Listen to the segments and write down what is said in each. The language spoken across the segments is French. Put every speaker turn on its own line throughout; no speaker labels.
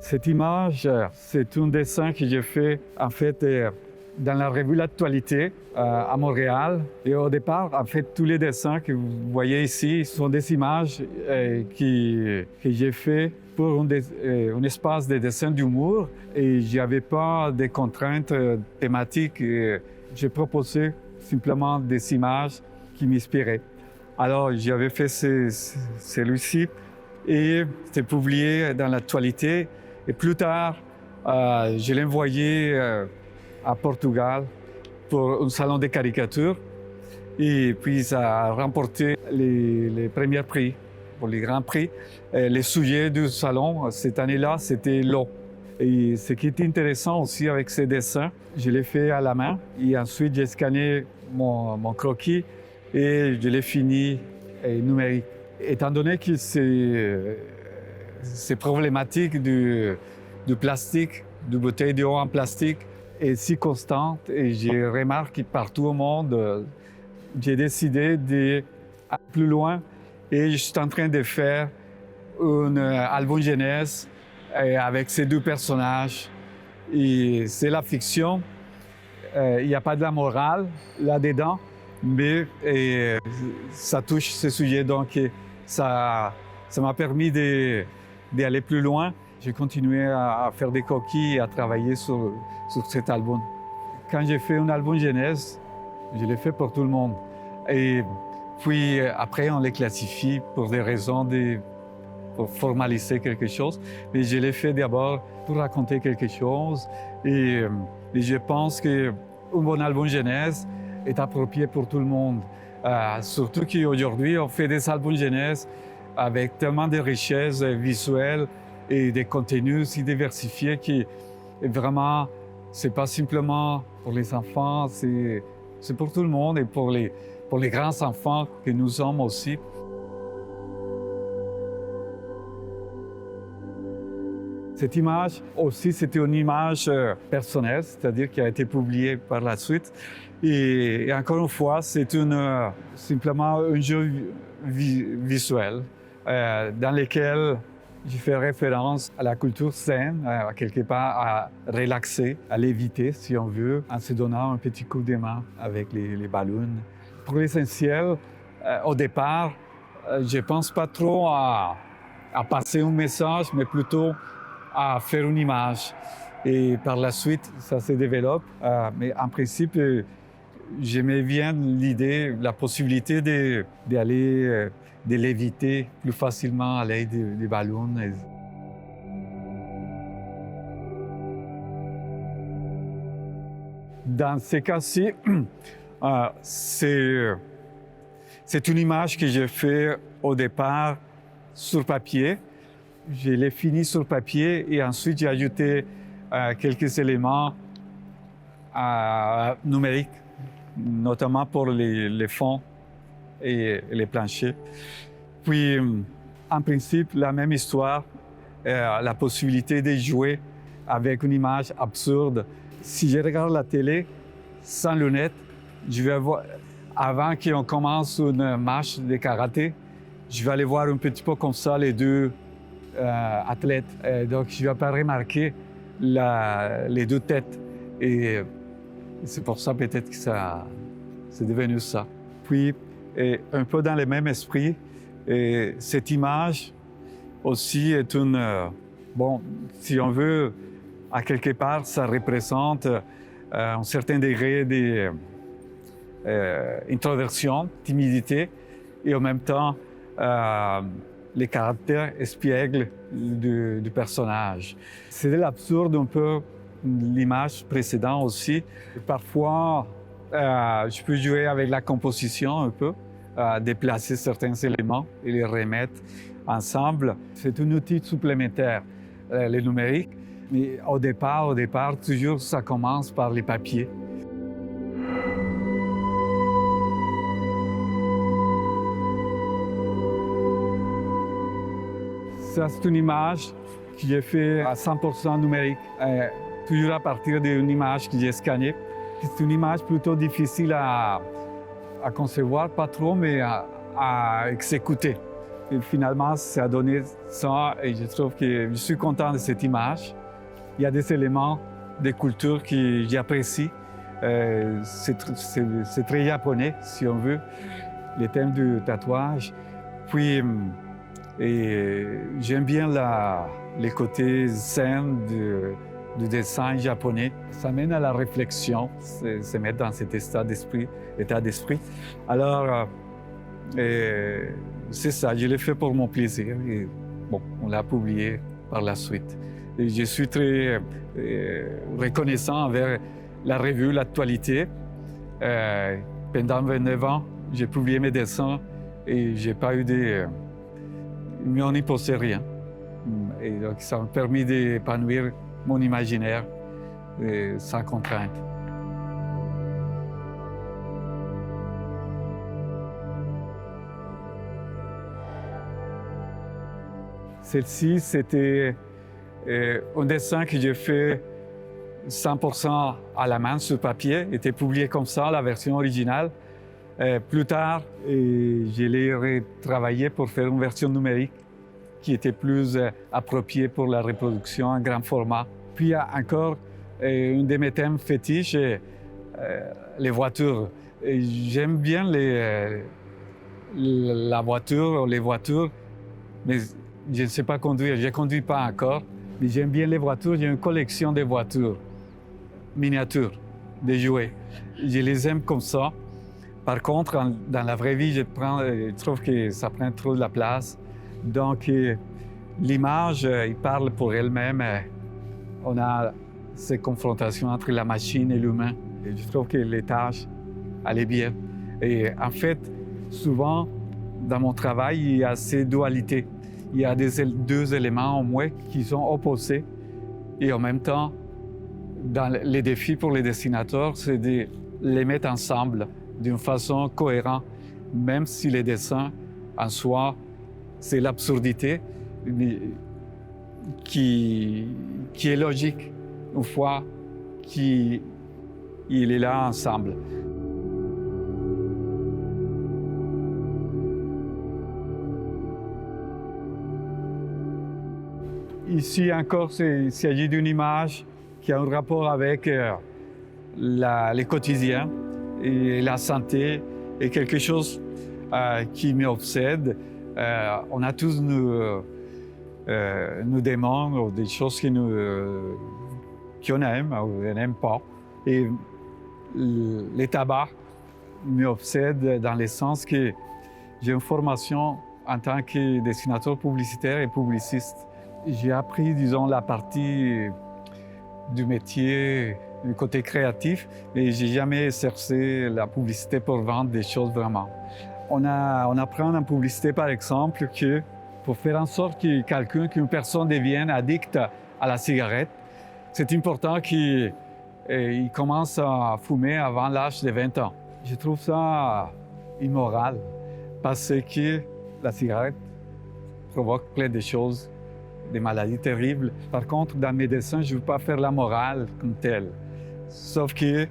Cette image, c'est un dessin que j'ai fait en fait dans la revue L'Actualité à Montréal. Et au départ, en fait, tous les dessins que vous voyez ici sont des images que j'ai fait pour un espace de dessin d'humour. Et je n'avais pas de contraintes thématiques. J'ai proposé simplement des images qui m'inspiraient. Alors, j'avais fait celui-ci et c'était publié dans l'Actualité. Et plus tard, je l'ai envoyé à Portugal pour un salon de caricature. Et puis, ça a remporté les premiers prix, pour les grands prix. Et les sujets du salon, cette année-là, c'était l'eau. Et ce qui est intéressant aussi avec ces dessins, je l'ai fait à la main. Et ensuite, j'ai scanné mon croquis et je l'ai fini numérique. Étant donné que c'est problématique du plastique, de bouteilles d'eau en plastique est si constante et je remarque que partout au monde, j'ai décidé d'aller plus loin et je suis en train de faire un album jeunesse avec ces deux personnages. Et c'est la fiction, il n'y a pas de la morale là-dedans, mais ça touche ce sujet, donc ça m'a permis d'aller plus loin. J'ai continué à faire des coquilles et à travailler sur cet album. Quand j'ai fait un album jeunesse, je l'ai fait pour tout le monde. Et puis après, on les classifie pour des raisons pour formaliser quelque chose. Mais je l'ai fait d'abord pour raconter quelque chose. Et je pense qu'un bon album jeunesse est approprié pour tout le monde. Surtout qu'aujourd'hui, on fait des albums jeunesse avec tellement de richesses visuelles et des contenus si diversifiés qui vraiment, c'est pas simplement pour les enfants, c'est pour tout le monde et pour les grands enfants que nous sommes aussi. Cette image aussi, c'était une image personnelle, c'est-à-dire qui a été publiée par la suite. Et encore une fois, c'est simplement un jeu visuel dans lequel je fais référence à la culture saine, quelque part à relaxer, à l'éviter si on veut, en se donnant un petit coup de main avec les ballons. Pour l'essentiel, au départ, je ne pense pas trop à passer un message, mais plutôt à faire une image. Et par la suite, ça se développe. Mais en principe, j'aimais bien l'idée, la possibilité d'aller, de l'éviter plus facilement à l'aide des ballons. Dans ce cas-ci, c'est une image que j'ai faite au départ sur papier. Je l'ai fini sur papier et ensuite j'ai ajouté quelques éléments numériques, notamment pour les fonds et les planchers. Puis, en principe, la même histoire, la possibilité de jouer avec une image absurde. Si je regarde la télé sans lunettes, je vais voir, avant qu'on commence une match de karaté, je vais aller voir un petit peu comme ça les deux athlètes. Donc, je ne vais pas remarquer les deux têtes. Et c'est pour ça peut-être que c'est devenu ça. Puis, un peu dans le même esprit, cette image aussi est bon, si on veut, à quelque part, ça représente un certain degré d'introversion, timidité, et en même temps, les caractères espiègles du personnage. C'est de l'absurde un peu l'image précédente aussi. Parfois, je peux jouer avec la composition un peu, déplacer certains éléments et les remettre ensemble. C'est un outil supplémentaire, le numérique, Mais au départ, toujours ça commence par les papiers. Ça, c'est une image que j'ai faite à 100% numérique, toujours à partir d'une image que j'ai scannée. C'est une image plutôt difficile à concevoir, pas trop, mais à exécuter. Et finalement, ça a donné ça et je trouve que je suis content de cette image. Il y a des éléments de culture que j'apprécie. C'est très japonais, si on veut, le thème du tatouage. Puis, j'aime bien les côtés zen du dessin japonais. Ça mène à la réflexion, se mettre dans cet état d'esprit. Alors, c'est ça, je l'ai fait pour mon plaisir. Et bon, on l'a publié par la suite. Et je suis très reconnaissant envers la revue L'Actualité. Pendant 29 ans, j'ai publié mes dessins et j'ai pas eu mais on n'y posait rien. Et donc, ça m'a permis d'épanouir mon imaginaire sans contrainte. Celle-ci, c'était un dessin que j'ai fait 100% à la main sur papier, était publié comme ça, la version originale. Plus tard, je l'ai retravaillé pour faire une version numérique qui était plus appropriée pour la reproduction en grand format. Puis il y a encore un de mes thèmes fétiches, les voitures. J'aime bien la voiture, les voitures, mais je ne sais pas conduire, je ne conduis pas encore. Mais j'aime bien les voitures, j'ai une collection de voitures miniatures, des jouets. Je les aime comme ça. Par contre, dans la vraie vie, je trouve que ça prend trop de la place. Donc, l'image, il parle pour elle-même. On a ces confrontations entre la machine et l'humain. Et je trouve que les tâches allaient bien. Et en fait, souvent, dans mon travail, il y a ces dualités. Il y a deux éléments en moi qui sont opposés. Et en même temps, dans les défis pour les dessinateurs, c'est de les mettre ensemble d'une façon cohérente, même si les dessins en soi, c'est l'absurdité qui est logique une fois qu'il est là ensemble. Ici encore, il s'agit d'une image qui a un rapport avec le quotidien et la santé est quelque chose qui m'obsède. On a tous nos démons ou des choses qu'on aime ou qu'on n'aime pas. Et le tabac m'obsède dans le sens que j'ai une formation en tant que dessinateur publicitaire et publiciste. J'ai appris, disons, la partie du métier, du côté créatif, mais j'ai jamais exercé la publicité pour vendre des choses vraiment. On apprend en publicité, par exemple, que pour faire en sorte qu'une personne devienne addicte à la cigarette, c'est important qu'il commence à fumer avant l'âge de 20 ans. Je trouve ça immoral parce que la cigarette provoque plein de choses, des maladies terribles. Par contre, dans mes dessins, je ne veux pas faire la morale comme telle. Sauf que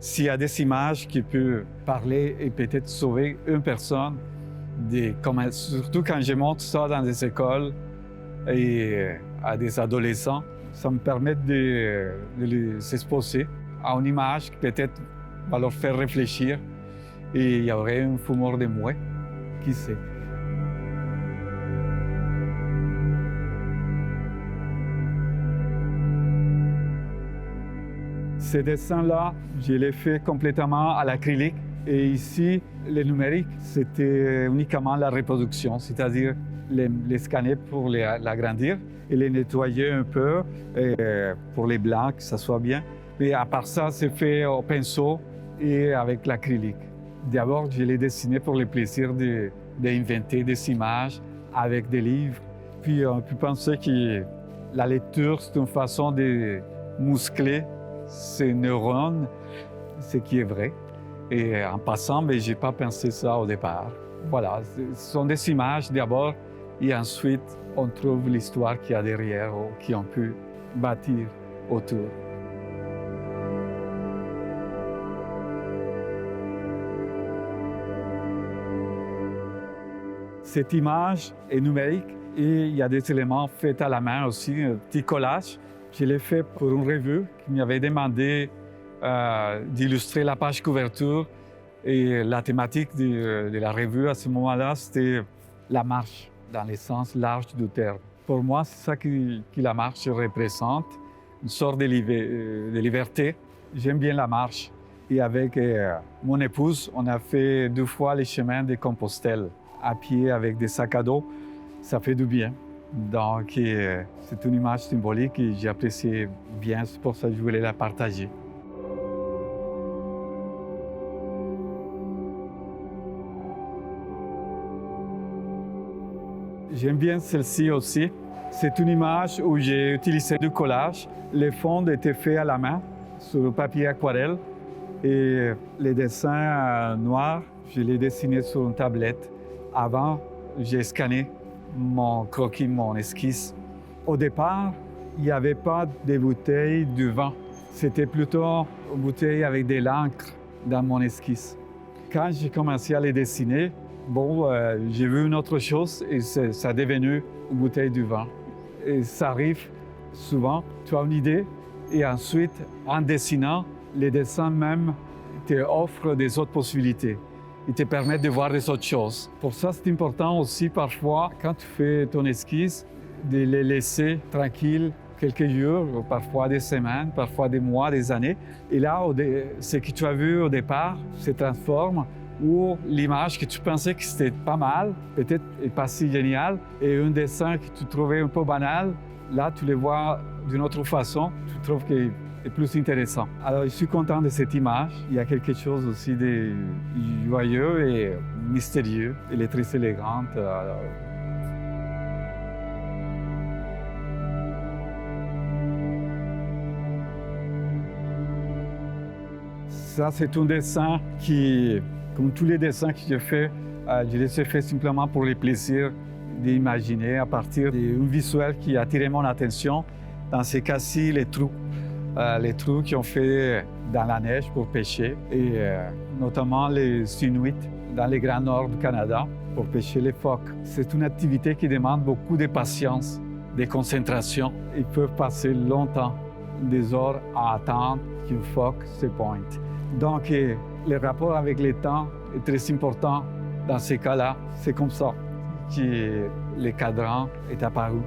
s'il y a des images qui peuvent parler et peut-être sauver une personne, surtout quand je montre ça dans des écoles et à des adolescents, ça me permet de s'exposer à une image qui peut-être va leur faire réfléchir et il y aurait un fumeur de moi, qui sait. Ces dessins-là, je les fais complètement à l'acrylique. Et ici, le numérique, c'était uniquement la reproduction, c'est-à-dire les scanner pour l'agrandir et les nettoyer un peu pour les blancs, que ça soit bien. Mais à part ça, c'est fait au pinceau et avec l'acrylique. D'abord, je l'ai dessiné pour le plaisir d'inventer des images avec des livres. Puis on peut penser que La lecture, c'est une façon de muscler ses neurones, ce qui est vrai. Et en passant, mais je n'ai pas pensé ça au départ. Voilà, ce sont des images d'abord, et ensuite on trouve l'histoire qu'il y a derrière, ou qui ont pu bâtir autour. Cette image est numérique et il y a des éléments faits à la main aussi, un petit collage. Je l'ai fait pour une revue qui m'avait demandé d'illustrer la page couverture. Et la thématique de la revue à ce moment-là, c'était la marche, dans le sens large du terme. Pour moi, c'est ça que la marche représente, une sorte de liberté. J'aime bien la marche. Et avec mon épouse, on a fait 2 fois les chemins de Compostelle, à pied avec des sacs à dos. Ça fait du bien. Donc, c'est une image symbolique et j'apprécie bien, c'est pour ça que je voulais la partager. J'aime bien celle-ci aussi. C'est une image où j'ai utilisé du collage. Les fonds étaient faits à la main sur le papier aquarelle et les dessins noirs, je les dessinais sur une tablette. Avant, j'ai scanné mon croquis, mon esquisse. Au départ, il n'y avait pas de bouteille de vin. C'était plutôt une bouteille avec de l'encre dans mon esquisse. Quand j'ai commencé à les dessiner, j'ai vu une autre chose et ça est devenu une bouteille de vin. Et ça arrive souvent, tu as une idée et ensuite, en dessinant, les dessins même t'offrent des autres possibilités. Ils te permettent de voir des autres choses. Pour ça, c'est important aussi parfois, quand tu fais ton esquisse, de les laisser tranquilles quelques jours, parfois des semaines, parfois des mois, des années. Et là, ce que tu as vu au départ se transforme ou l'image que tu pensais que c'était pas mal, peut-être pas si génial, et un dessin que tu trouvais un peu banal, là, tu le vois d'une autre façon, tu trouves qu'il est plus intéressant. Alors, je suis content de cette image. Il y a quelque chose aussi de joyeux et mystérieux. Elle est très élégante. Ça, c'est un dessin qui, comme tous les dessins que j'ai faits, je les ai faits simplement pour le plaisir d'imaginer à partir d'un visuel qui a attiré mon attention. Dans ces cas-ci, les trous qui ont fait dans la neige pour pêcher, et notamment les Inuits dans le Grand Nord du Canada pour pêcher les phoques. C'est une activité qui demande beaucoup de patience, de concentration. Ils peuvent passer longtemps, des heures à attendre qu'une phoque se pointe. Donc, le rapport avec le temps est très important dans ces cas-là. C'est comme ça que le cadran est apparu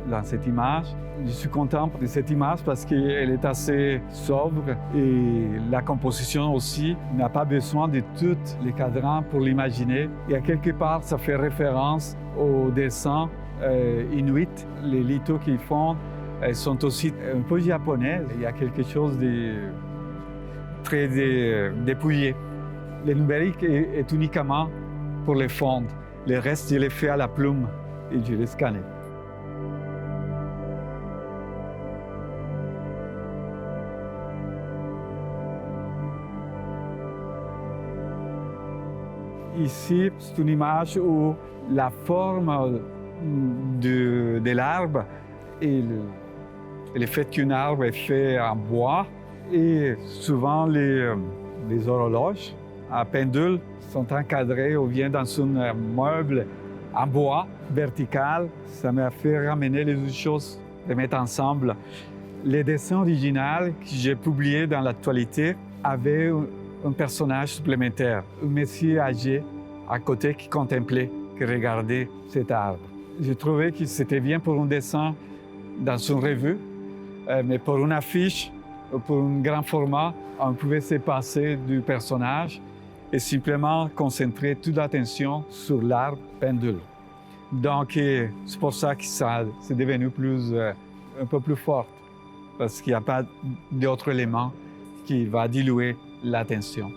dans cette image. Je suis content de cette image parce qu'elle est assez sobre et la composition aussi n'a pas besoin de tous les cadrans pour l'imaginer. Et à quelque part, ça fait référence aux dessins inuits. Les lithos qu'ils font sont aussi un peu japonais. Il y a quelque chose de très dépouillé. Le numérique est uniquement pour les fonds. Le reste, je l'ai fait à la plume et je l'ai scanné. Ici, c'est une image où la forme de l'arbre et le fait qu'un arbre est fait en bois et souvent les horloges à pendule sont encadrées ou viennent dans un meuble en bois vertical. Ça m'a fait ramener les deux choses, les mettre ensemble. Les dessins originaux que j'ai publiés dans l'actualité avaient un personnage supplémentaire, un monsieur âgé à côté qui contemplait, qui regardait cet arbre. J'ai trouvé que c'était bien pour un dessin dans une revue, mais pour une affiche, pour un grand format, on pouvait se passer du personnage et simplement concentrer toute l'attention sur l'arbre pendule. Donc, c'est pour ça que ça c'est devenu un peu plus fort, parce qu'il n'y a pas d'autre élément qui va diluer l'attention.